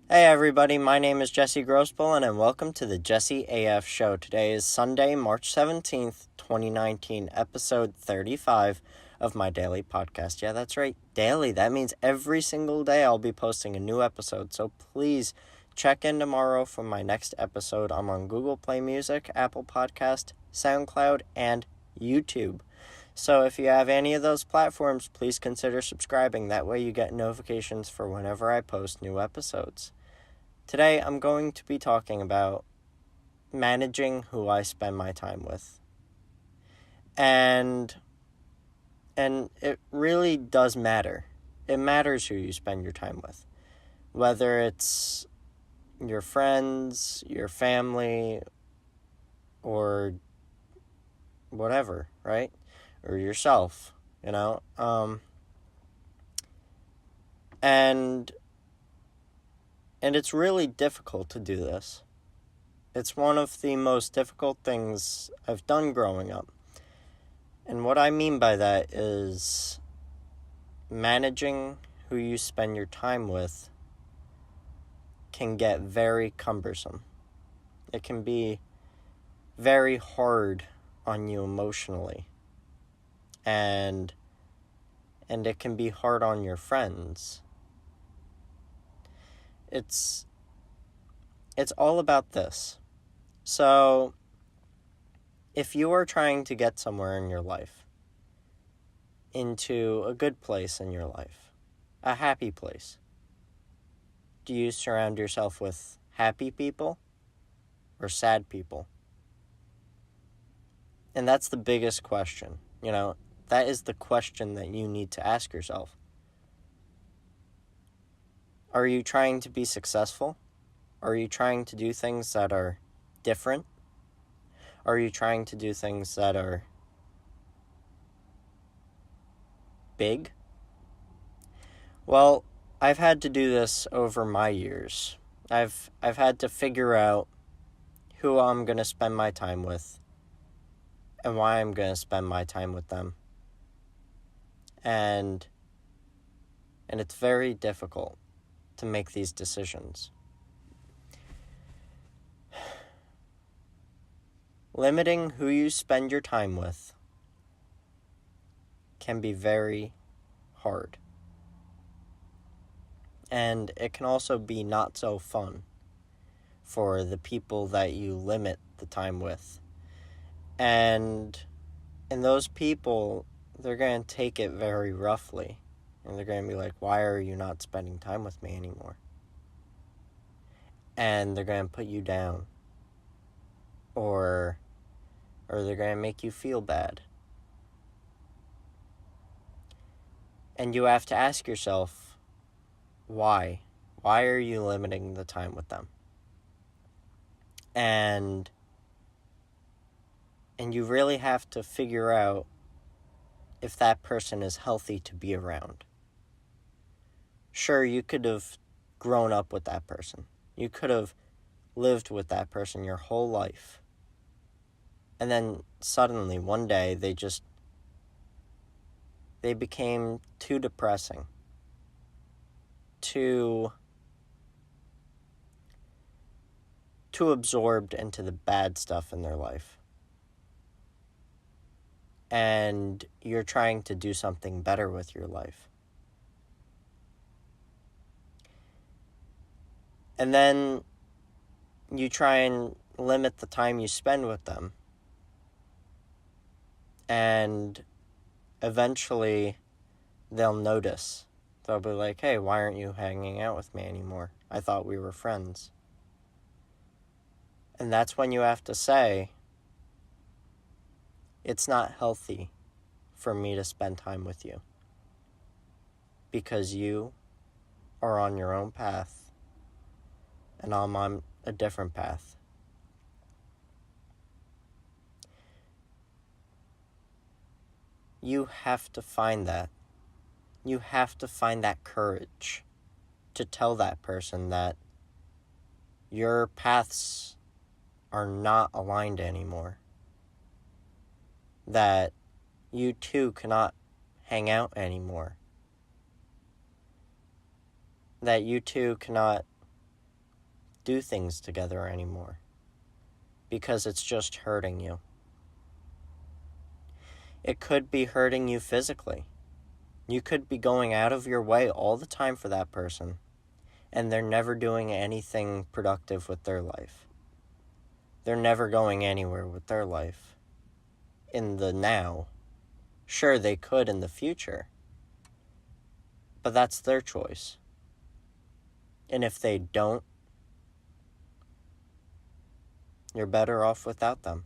Hey everybody, my name is Jesse Grossbull and welcome to the JesseAF show. Today is Sunday, March 17th, 2019, episode 35 of my daily podcast. Yeah, that's right, daily. That means every single day I'll be posting a new episode, so please check in tomorrow for my next episode. I'm on Google Play Music, Apple Podcast, SoundCloud, and YouTube. So if you have any of those platforms, please consider subscribing. That way you get notifications for whenever I post new episodes. Today I'm going to be talking about managing who I spend my time with. And it really does matter. It matters who you spend your time with. Whether it's your friends, your family, or whatever, right? Or yourself, And it's really difficult to do this. It's one of the most difficult things I've done growing up. And what I mean by that is managing who you spend your time with can get very cumbersome. It can be very hard on you emotionally. And it can be hard on your friends. It's all about this. So, if you are trying to get somewhere in your life, into a good place in your life, a happy place, do you surround yourself with happy people or sad people? And that's the biggest question, That is the question that you need to ask yourself. Are you trying to be successful? Are you trying to do things that are different? Are you trying to do things that are big? Well, I've had to do this over my years. I've had to figure out who I'm going to spend my time with and why I'm going to spend my time with them. And it's very difficult to make these decisions. Limiting who you spend your time with can be very hard. And it can also be not so fun for the people that you limit the time with. And those people, they're going to take it very roughly. And they're going to be like, why are you not spending time with me anymore? And they're going to put you down. Or they're going to make you feel bad. And you have to ask yourself, why? Why are you limiting the time with them? And you really have to figure out if that person is healthy to be around. Sure, you could have grown up with that person. You could have lived with that person your whole life. And then suddenly, one day, they became too depressing. Too absorbed into the bad stuff in their life. And you're trying to do something better with your life. And then you try and limit the time you spend with them. And eventually they'll notice. They'll be like, hey, why aren't you hanging out with me anymore? I thought we were friends. And that's when you have to say, it's not healthy for me to spend time with you. Because you are on your own path, and I'm on a different path. You have to find that. You have to find that courage to tell that person that your paths are not aligned anymore. That you two cannot hang out anymore. That you two cannot do things together anymore because it's just hurting you. It could be hurting you physically. You could be going out of your way all the time for that person, and they're never doing anything productive with their life. They're never going anywhere with their life in the now. Sure, they could in the future, but that's their choice. And if they don't, you're better off without them.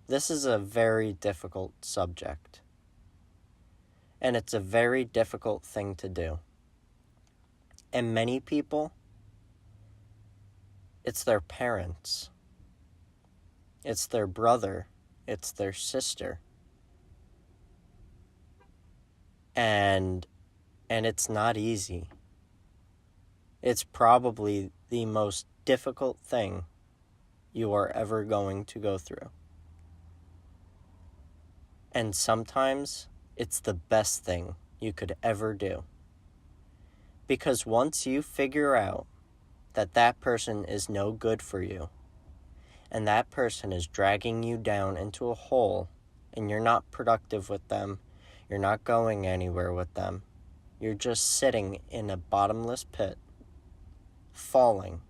This is a very difficult subject, and it's a very difficult thing to do. And many people, it's their parents, it's their brother, it's their sister, and it's not easy. It's probably the most difficult thing you are ever going to go through. And sometimes it's the best thing you could ever do. Because once you figure out that that person is no good for you, and that person is dragging you down into a hole, and you're not productive with them, you're not going anywhere with them, you're just sitting in a bottomless pit, falling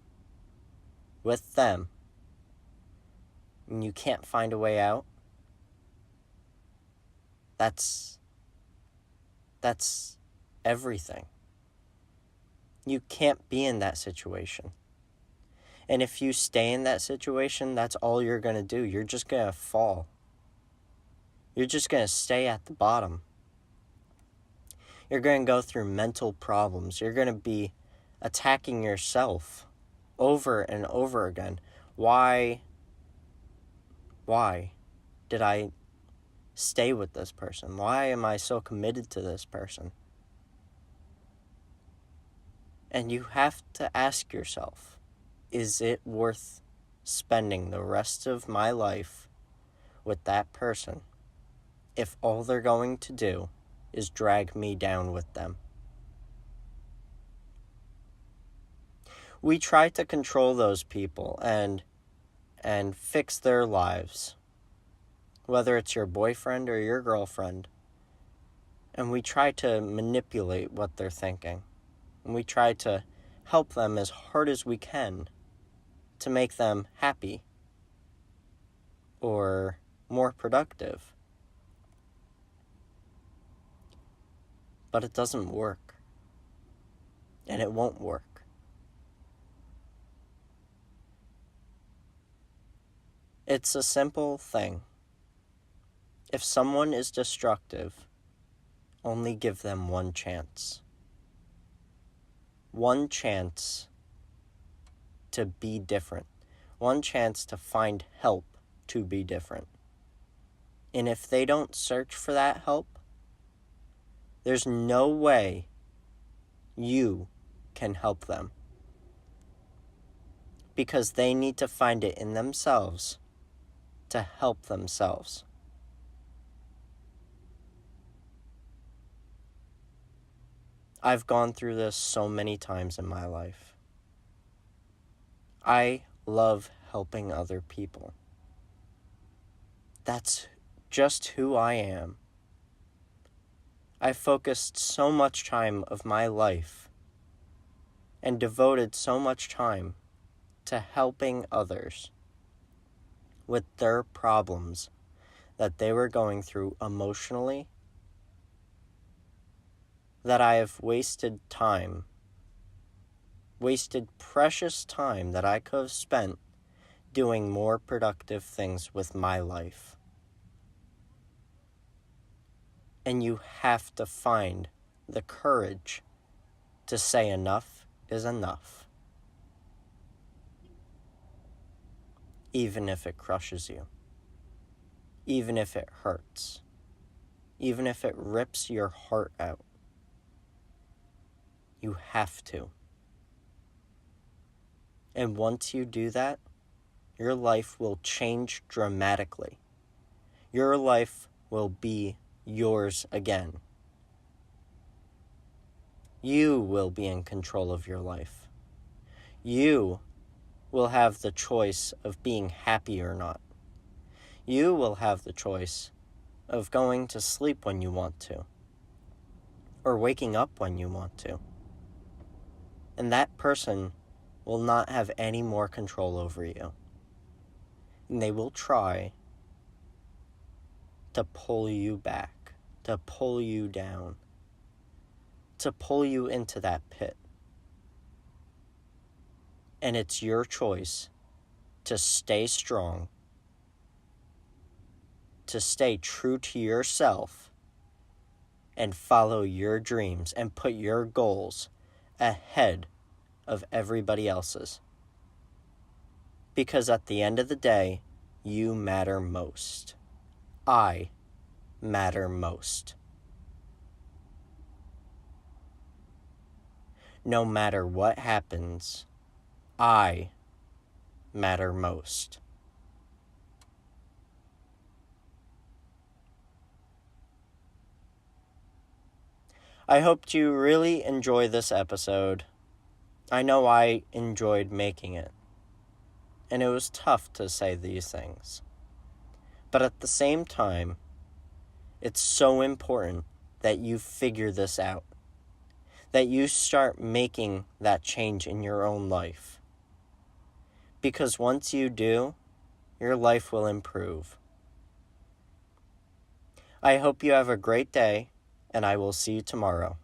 with them, and you can't find a way out, that's everything. You can't be in that situation. And if you stay in that situation, that's all you're going to do. You're just going to fall. You're just going to stay at the bottom. You're going to go through mental problems. You're going to be attacking yourself over and over again. Why did I stay with this person? Why am I so committed to this person? And you have to ask yourself, is it worth spending the rest of my life with that person if all they're going to do is drag me down with them? We try to control those people and fix their lives, whether it's your boyfriend or your girlfriend, and we try to manipulate what they're thinking. And we try to help them as hard as we can to make them happy or more productive. But it doesn't work. And it won't work. It's a simple thing. If someone is destructive, only give them one chance. One chance to be different. One chance to find help to be different. And if they don't search for that help, there's no way you can help them. Because they need to find it in themselves to help themselves. I've gone through this so many times in my life. I love helping other people. That's just who I am. I focused so much time of my life and devoted so much time to helping others with their problems that they were going through emotionally, that I have wasted precious time that I could have spent doing more productive things with my life. And you have to find the courage to say enough is enough. Even if it crushes you. Even if it hurts. Even if it rips your heart out. You have to. And once you do that, your life will change dramatically. Your life will be yours again. You will be in control of your life. You will have the choice of being happy or not. You will have the choice of going to sleep when you want to, or waking up when you want to. And that person will not have any more control over you. And they will try to pull you back, to pull you down, to pull you into that pit. And it's your choice to stay strong, to stay true to yourself, and follow your dreams and put your goals ahead of everybody else's. Because at the end of the day, you matter most. I matter most. No matter what happens, I matter most. I hoped you really enjoy this episode. I know I enjoyed making it, and it was tough to say these things. But at the same time, it's so important that you figure this out, that you start making that change in your own life. Because once you do, your life will improve. I hope you have a great day, and I will see you tomorrow.